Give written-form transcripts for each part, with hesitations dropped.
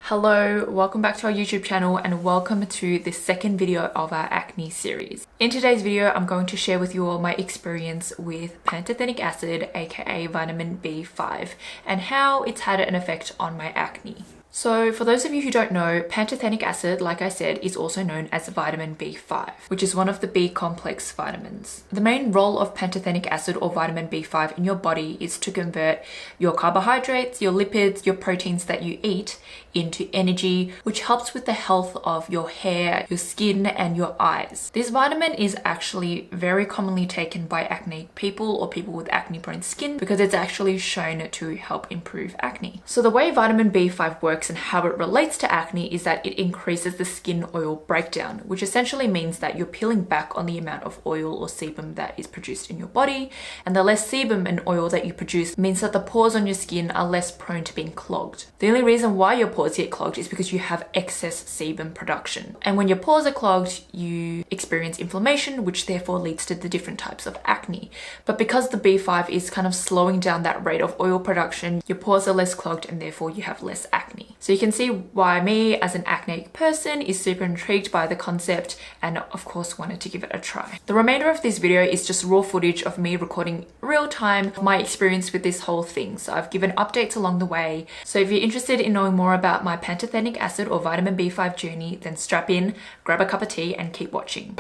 Hello, welcome back to our YouTube channel and welcome to the second video of our acne series. In today's video, I'm going to share with you all my experience with Pantothenic Acid, aka vitamin B5, and how it's had an effect on my acne. So for those of you who don't know, Pantothenic acid, like I said, is also known as vitamin B5, which is one of the B complex vitamins. The main role of Pantothenic acid or vitamin B5 in your body is to convert your carbohydrates, your lipids, your proteins that you eat into energy, which helps with the health of your hair, your skin, and your eyes. This vitamin is actually very commonly taken by acne people or people with acne-prone skin because it's actually shown to help improve acne. So the way vitamin B5 works and how it relates to acne is that it increases the skin oil breakdown, which essentially means that you're peeling back on the amount of oil or sebum that is produced in your body, and the less sebum and oil that you produce means that the pores on your skin are less prone to being clogged. The only reason why your pores get clogged is because you have excess sebum production, and when your pores are clogged you experience inflammation, which therefore leads to the different types of acne. But because the B5 is kind of slowing down that rate of oil production, your pores are less clogged and therefore you have less acne. So you can see why me as an acneic person is super intrigued by the concept and of course wanted to give it a try. The remainder of this video is just raw footage of me recording real time my experience with this whole thing. So I've given updates along the way. So if you're interested in knowing more about my Pantothenic acid or vitamin B5 journey, then strap in, grab a cup of tea and keep watching.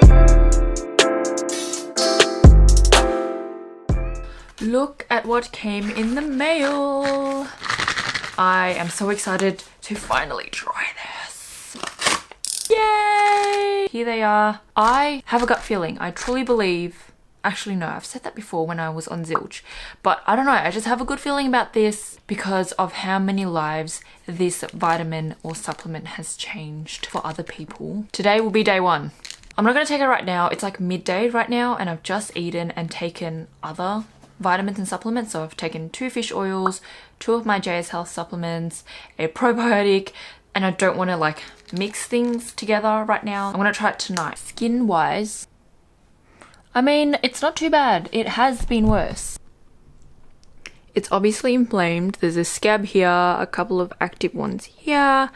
Look at what came in the mail. I am so excited to finally try this. Yay! Here they are. I have a gut feeling. I truly believe, actually no, I've said that before when I was on Zilch, but I don't know, I just have a good feeling about this because of how many lives this vitamin or supplement has changed for other people. Today will be day one. I'm not gonna take it right now. It's like midday right now and I've just eaten and taken other vitamins and supplements. So I've taken 2 fish oils, 2 of my JS Health supplements, a probiotic, and I don't want to like mix things together right now. I'm going to try it tonight. Skin wise, I mean, it's not too bad. It has been worse. It's obviously inflamed. There's a scab here, a couple of active ones here,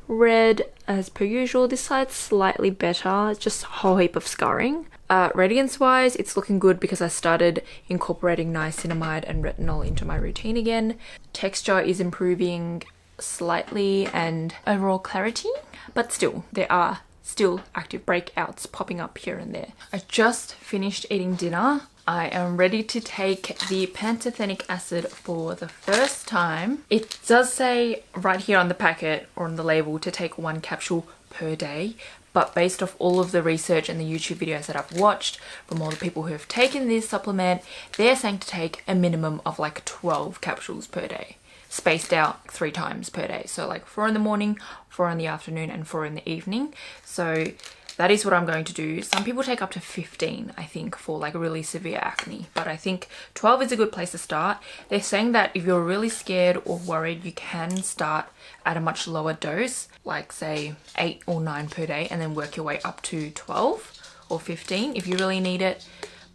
red as per usual. This side's slightly better. It's just a whole heap of scarring. Radiance wise, it's looking good because I started incorporating niacinamide and retinol into my routine again. Texture is improving slightly and overall clarity, but still, there are still active breakouts popping up here and there. I just finished eating dinner. I am ready to take the Pantothenic acid for the first time. It does say right here on the packet or on the label to take 1 capsule per day, but based off all of the research and the YouTube videos that I've watched from all the people who have taken this supplement, they're saying to take a minimum of like 12 capsules per day, spaced out 3 times per day. So like 4 in the morning, 4 in the afternoon, and 4 in the evening. So that is what I'm going to do. Some people take up to 15, I think, for like really severe acne, but I think 12 is a good place to start. They're saying that if you're really scared or worried, you can start at a much lower dose, like say 8 or 9 per day, and then work your way up to 12 or 15 if you really need it.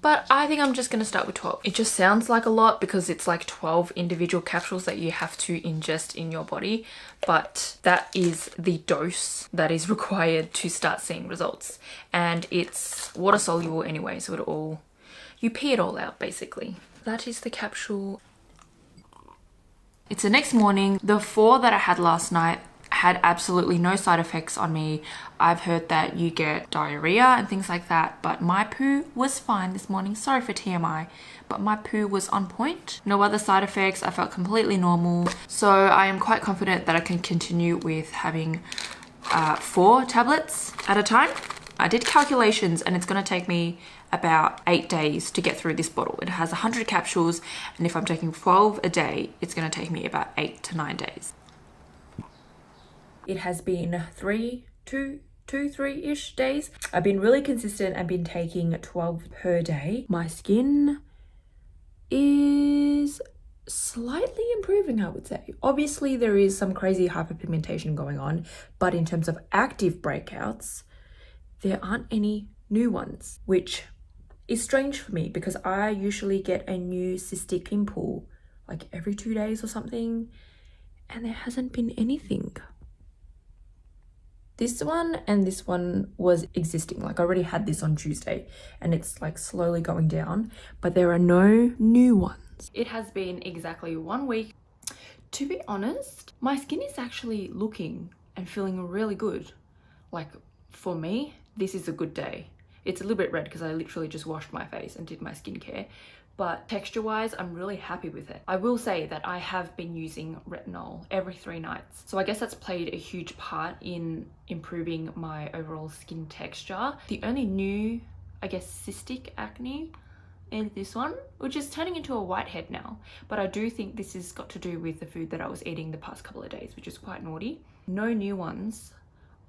But I think I'm just going to start with 12. It just sounds like a lot because it's like 12 individual capsules that you have to ingest in your body. But that is the dose that is required to start seeing results. And it's water soluble anyway, so you pee it all out basically. That is the capsule. It's the next morning. The 4 that I had last night had absolutely no side effects on me. I've heard that you get diarrhea and things like that, but my poo was fine this morning. Sorry for TMI, but my poo was on point. No other side effects. I felt completely normal. So I am quite confident that I can continue with having 4 tablets at a time. I did calculations and it's going to take me about 8 days to get through this bottle. It has 100 capsules, and if I'm taking 12 a day, it's going to take me about 8 to 9 days. It has been 3-ish days. I've been really consistent and been taking 12 per day. My skin is slightly improving, I would say. Obviously, there is some crazy hyperpigmentation going on, but in terms of active breakouts, there aren't any new ones, which is strange for me because I usually get a new cystic pimple like every 2 days or something, and there hasn't been anything. This one and this one was existing. Like I already had this on Tuesday and it's like slowly going down, but there are no new ones. It has been exactly 1 week. To be honest, my skin is actually looking and feeling really good. Like for me, this is a good day. It's a little bit red because I literally just washed my face and did my skincare, but texture wise, I'm really happy with it. I will say that I have been using retinol every 3 nights. So I guess that's played a huge part in improving my overall skin texture. The only new, I guess, cystic acne is this one, which is turning into a whitehead now. But I do think this has got to do with the food that I was eating the past couple of days, which is quite naughty. No new ones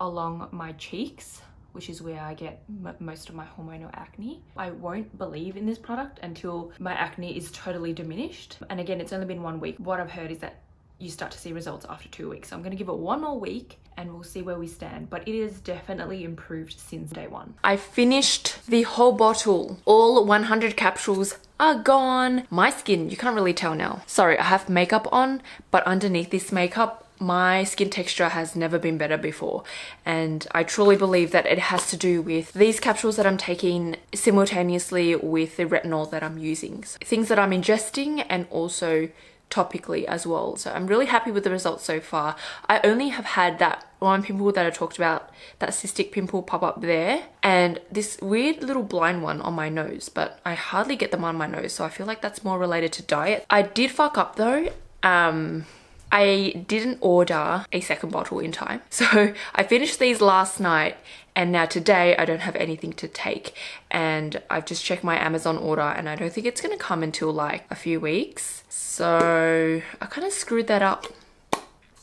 along my cheeks, which is where I get most of my hormonal acne. I won't believe in this product until my acne is totally diminished. And again, it's only been 1 week. What I've heard is that you start to see results after 2 weeks. So I'm gonna give it 1 more week and we'll see where we stand. But it is definitely improved since day 1. I finished the whole bottle. All 100 capsules are gone. My skin, you can't really tell now. Sorry, I have makeup on, but underneath this makeup, my skin texture has never been better before. And I truly believe that it has to do with these capsules that I'm taking simultaneously with the retinol that I'm using. So things that I'm ingesting and also topically as well. So I'm really happy with the results so far. I only have had that one pimple that I talked about, that cystic pimple pop up there, and this weird little blind one on my nose, but I hardly get them on my nose, so I feel like that's more related to diet. I did fuck up though. I didn't order a second bottle in time. So I finished these last night and now today I don't have anything to take. And I've just checked my Amazon order and I don't think it's gonna come until like a few weeks. So I kind of screwed that up.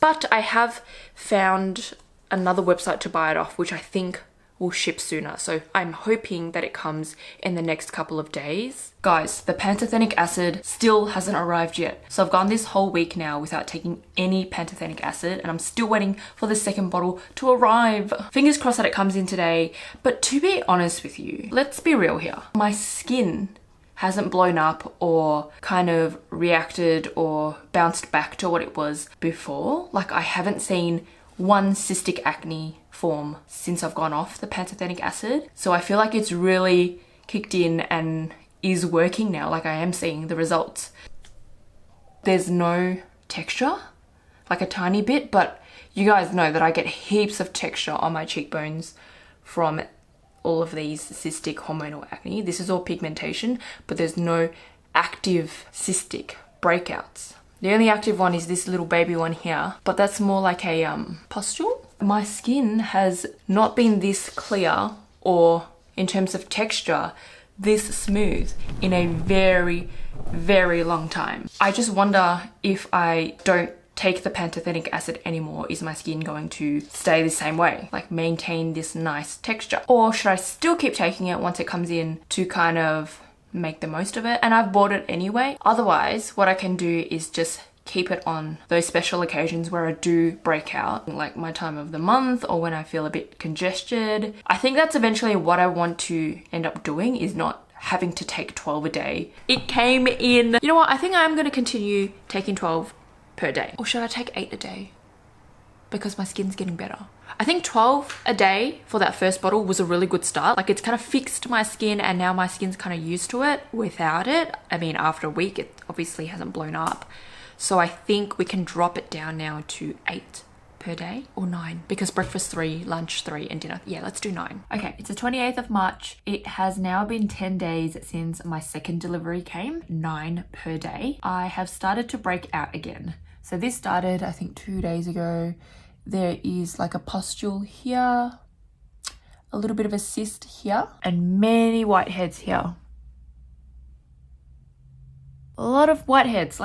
But I have found another website to buy it off, which I think will ship sooner. So I'm hoping that it comes in the next couple of days. Guys, the Pantothenic Acid still hasn't arrived yet. So I've gone this whole week now without taking any Pantothenic Acid and I'm still waiting for the second bottle to arrive. Fingers crossed that it comes in today. But to be honest with you, let's be real here. My skin hasn't blown up or kind of reacted or bounced back to what it was before. Like I haven't seen one cystic acne form since I've gone off the Pantothenic Acid. So I feel like it's really kicked in and is working now. Like I am seeing the results. There's no texture, like a tiny bit, but you guys know that I get heaps of texture on my cheekbones from all of these cystic hormonal acne. This is all pigmentation, but there's no active cystic breakouts. The only active one is this little baby one here, but that's more like a pustule. My skin has not been this clear or in terms of texture, this smooth in a very, very long time. I just wonder if I don't take the Pantothenic Acid anymore, is my skin going to stay the same way? Like maintain this nice texture? Or should I still keep taking it once it comes in to kind of make the most of it? And I've bought it anyway. Otherwise, what I can do is just keep it on those special occasions where I do break out, like my time of the month or when I feel a bit congested. I think that's eventually what I want to end up doing, is not having to take 12 a day. It came in, you know what, I think I'm going to continue taking 12 per day. Or should I take 8 a day? Because my skin's getting better. I think 12 a day for that first bottle was a really good start. Like it's kind of fixed my skin and now my skin's kind of used to it without it. I mean, after a week, it obviously hasn't blown up. So I think we can drop it down now to 8 per day or 9, because breakfast 3, lunch 3 and dinner. Yeah, let's do 9. Okay, it's the 28th of March. It has now been 10 days since my second delivery came, 9 per day. I have started to break out again. So this started, I think 2 days ago. There is like a pustule here, a little bit of a cyst here, and many whiteheads here. A lot of whiteheads,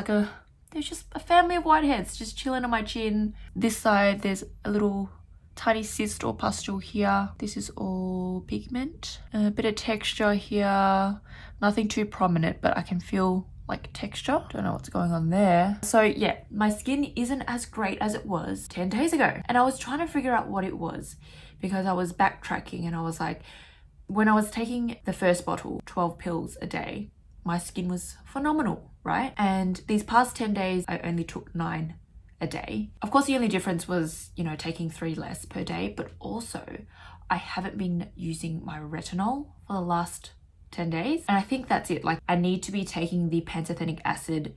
there's just a family of whiteheads just chilling on my chin. This side, there's a little tiny cyst or pustule here. This is all pigment. A bit of texture here. Nothing too prominent, but I can feel like texture. Don't know what's going on there. So yeah, my skin isn't as great as it was 10 days ago. And I was trying to figure out what it was because I was backtracking and I was like, when I was taking the first bottle, 12 pills a day, my skin was phenomenal, right? And these past 10 days, I only took 9 a day. Of course, the only difference was, you know, taking 3 less per day, but also I haven't been using my retinol for the last 10 days. And I think that's it. Like, I need to be taking the pantothenic acid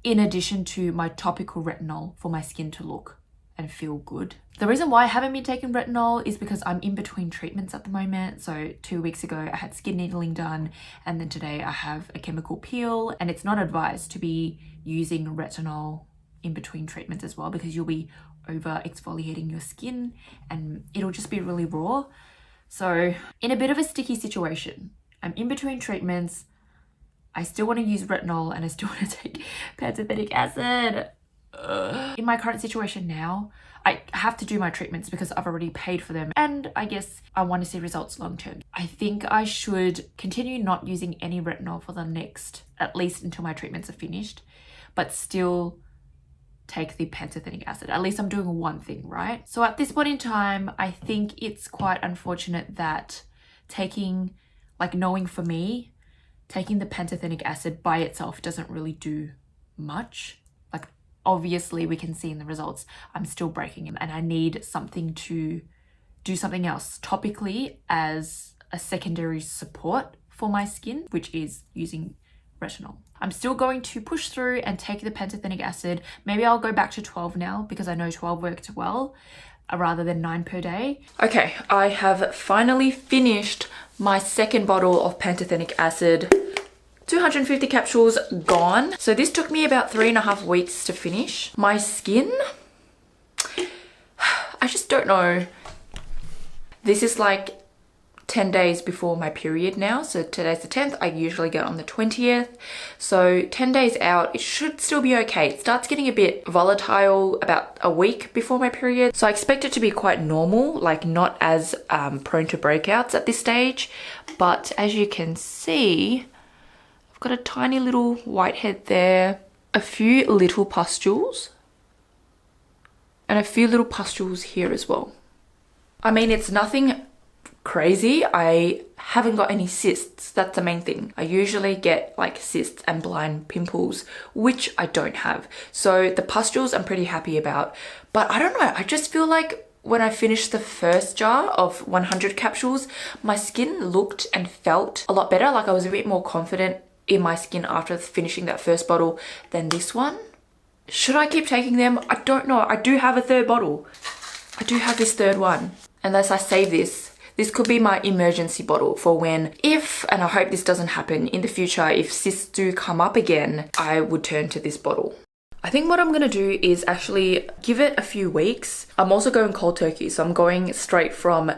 in addition to my topical retinol for my skin to look and feel good. The reason why I haven't been taking retinol is because I'm in between treatments at the moment. So 2 weeks ago I had skin needling done, and then today I have a chemical peel, and it's not advised to be using retinol in between treatments as well, because you'll be over exfoliating your skin and it'll just be really raw. So in a bit of a sticky situation, I'm in between treatments, I still want to use retinol and I still want to take pantothenic acid. In my current situation now, I have to do my treatments because I've already paid for them, and I guess I want to see results long term. I think I should continue not using any retinol for the next, at least until my treatments are finished, but still take the pantothenic acid. At least I'm doing one thing, right? So at this point in time, I think it's quite unfortunate that knowing for me, taking the pantothenic acid by itself doesn't really do much. Like, obviously we can see in the results, I'm still breaking it, and I need something to do something else topically as a secondary support for my skin, which is using retinol. I'm still going to push through and take the pantothenic acid. Maybe I'll go back to 12 now because I know 12 worked well rather than 9 per day. Okay, I have finally finished my second bottle of pantothenic acid. 250 capsules gone. So this took me about 3.5 weeks to finish. My skin, I just don't know. This is like 10 days before my period now. So today's the 10th. I usually get on the 20th. So 10 days out, it should still be okay. It starts getting a bit volatile about a week before my period. So I expect it to be quite normal, like not as prone to breakouts at this stage. But as you can see, I've got a tiny little whitehead there, a few little pustules, and a few little pustules here as well. I mean, it's nothing crazy. I haven't got any cysts. That's the main thing. I usually get like cysts and blind pimples, which I don't have. So the pustules I'm pretty happy about, but I don't know. I just feel like when I finished the first jar of 100 capsules, my skin looked and felt a lot better. Like I was a bit more confident in my skin after finishing that first bottle than this one. Should I keep taking them? I don't know. I do have a third bottle. I do have this third one. Unless I save this. This could be my emergency bottle for when, if, and I hope this doesn't happen in the future, if cysts do come up again, I would turn to this bottle. I think what I'm gonna do is actually give it a few weeks. I'm also going cold turkey, so I'm going straight from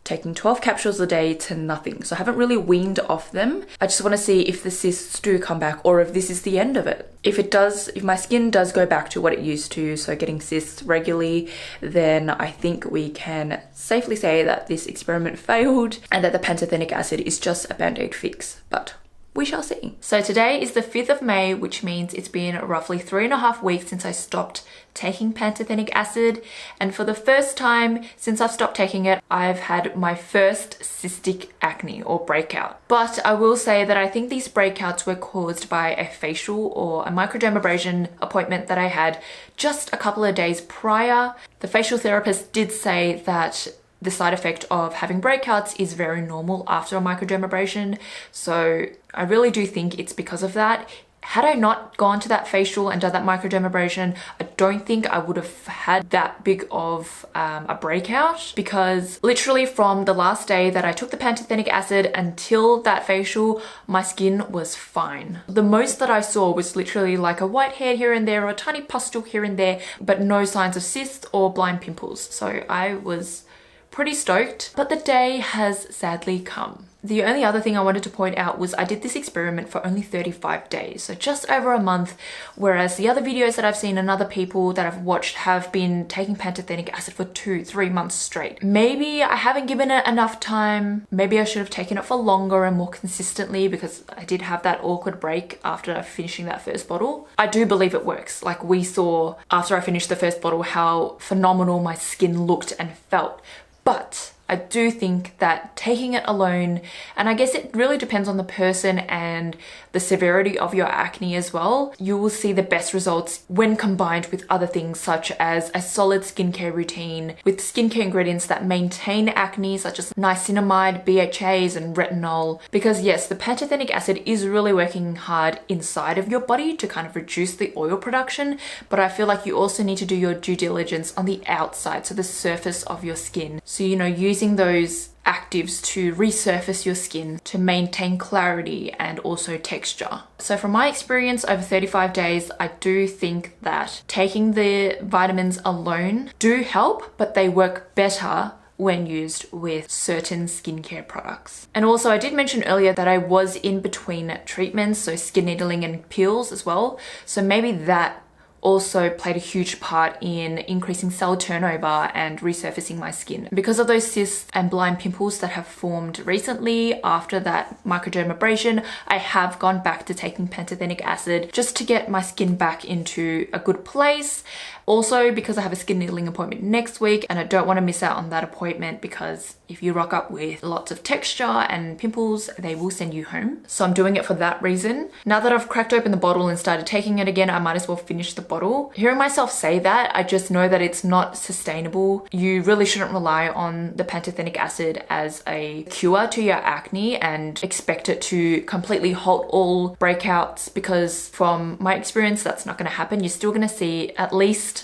taking 12 capsules a day to nothing. So I haven't really weaned off them. I just want to see if the cysts do come back or if this is the end of it. If it does, if my skin does go back to what it used to, so getting cysts regularly, then I think we can safely say that this experiment failed and that the pantothenic acid is just a band-aid fix. But we shall see. So today is the 5th of May, which means it's been roughly 3.5 weeks since I stopped taking pantothenic acid. And for the first time since I've stopped taking it, I've had my first cystic acne or breakout. But I will say that I think these breakouts were caused by a facial or a microdermabrasion appointment that I had just a couple of days prior. The facial therapist did say that the side effect of having breakouts is very normal after a microdermabrasion. So I really do think it's because of that. Had I not gone to that facial and done that microdermabrasion, I don't think I would have had that big of a breakout, because literally from the last day that I took the pantothenic acid until that facial, my skin was fine. The most that I saw was literally like a whitehead here and there or a tiny pustule here and there, but no signs of cysts or blind pimples. So I was pretty stoked, but the day has sadly come. The only other thing I wanted to point out was I did this experiment for only 35 days, so just over a month, whereas the other videos that I've seen and other people that I've watched have been taking pantothenic acid for 2-3 months straight. Maybe I haven't given it enough time. Maybe I should have taken it for longer and more consistently, because I did have that awkward break after finishing that first bottle. I do believe it works. Like we saw after I finished the first bottle how phenomenal my skin looked and felt. But I do think that taking it alone, and I guess it really depends on the person and the severity of your acne as well, you will see the best results when combined with other things such as a solid skincare routine with skincare ingredients that maintain acne such as niacinamide, BHAs and retinol. Because yes, the pantothenic acid is really working hard inside of your body to kind of reduce the oil production, but I feel like you also need to do your due diligence on the outside, so the surface of your skin. So, you know, using those actives to resurface your skin to maintain clarity and also texture. So from my experience over 35 days, I do think that taking the vitamins alone do help, but they work better when used with certain skincare products. And also I did mention earlier that I was in between treatments, so skin needling and peels as well. So maybe that also played a huge part in increasing cell turnover and resurfacing my skin. Because of those cysts and blind pimples that have formed recently after that microdermabrasion, I have gone back to taking pantothenic acid just to get my skin back into a good place. Also, because I have a skin needling appointment next week and I don't want to miss out on that appointment, because if you rock up with lots of texture and pimples, they will send you home. So I'm doing it for that reason. Now that I've cracked open the bottle and started taking it again, I might as well finish the bottle. Hearing myself say that, I just know that it's not sustainable. You really shouldn't rely on the pantothenic acid as a cure to your acne and expect it to completely halt all breakouts, because from my experience, that's not going to happen. You're still going to see at least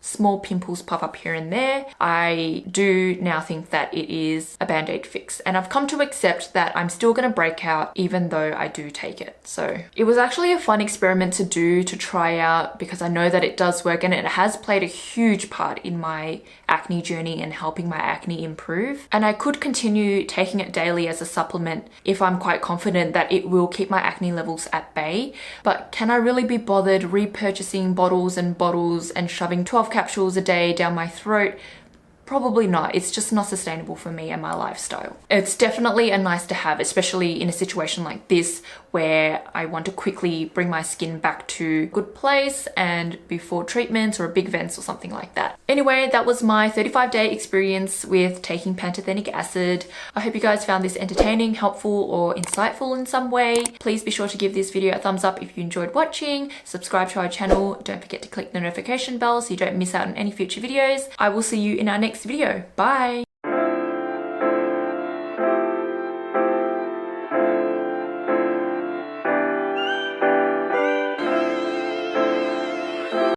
small pimples pop up here and there. I do now think that it is a band-aid fix, and I've come to accept that I'm still going to break out even though I do take it. So it was actually a fun experiment to do, to try out, because I know that it does work and it has played a huge part in my acne journey and helping my acne improve. And I could continue taking it daily as a supplement if I'm quite confident that it will keep my acne levels at bay. But can I really be bothered repurchasing bottles and bottles and shoving 12 capsules a day down my throat? Probably not. It's just not sustainable for me and my lifestyle. It's definitely a nice to have, especially in a situation like this where I want to quickly bring my skin back to a good place and before treatments or big events or something like that. Anyway, that was my 35-day experience with taking pantothenic acid. I hope you guys found this entertaining, helpful, or insightful in some way. Please be sure to give this video a thumbs up if you enjoyed watching. Subscribe to our channel. Don't forget to click the notification bell so you don't miss out on any future videos. I will see you in our next video. Bye!